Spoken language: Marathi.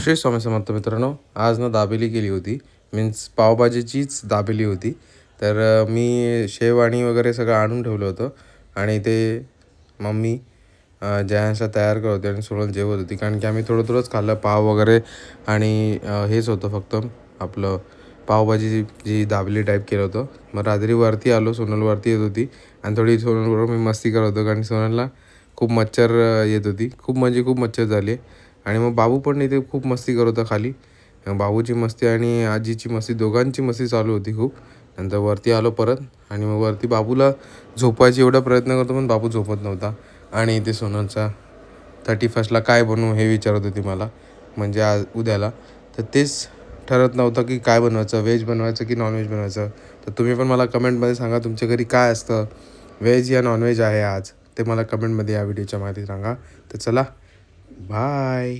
श्री स्वामी समर्थ मित्रांनो, आज ना दाबेली केली होती. मीन्स पावभाजीचीच दाबेली होती. तर मी शेव वगैरे सगळं आणून ठेवलं होतं आणि ते मम्मी ज्यांचा तयार करत होती आणि सोनल जेवत होती. कारण की आम्ही थोडंच खाल्लं पाव वगैरे आणि हेच होतं फक्त आपलं पावभाजी जी दाबेली टाईप केलं होतं. मग रात्री वरती आलो, सोनल वरती येत होती आणि थोडी सोनलबरोबर मी मस्ती करत होतो. कारण सोनलला खूप मच्छर येत होती, खूप मच्छर झाली. आणि मग बाबू पण इथे खूप मस्ती करत होता खाली. बाबूची मस्ती आणि आजीची मस्ती, दोघांची मस्ती चालू होती खूप. नंतर वरती आलो परत आणि मग वरती बाबूला झोपायची एवढा प्रयत्न करतो पण बाबू झोपत नव्हता. आणि इथे सोनलचा 31ला काय बनवू हे विचारत होती मला, म्हणजे आज उद्याला. तर तेच ठरत नव्हतं की काय बनवायचं, व्हेज बनवायचं की नॉनव्हेज बनवायचं. तर तुम्ही पण मला कमेंटमध्ये सांगा तुमच्या घरी काय असतं, व्हेज या नॉनव्हेज आहे आज, ते मला कमेंटमध्ये या व्हिडिओच्या माहिती सांगा. तर चला, बाय.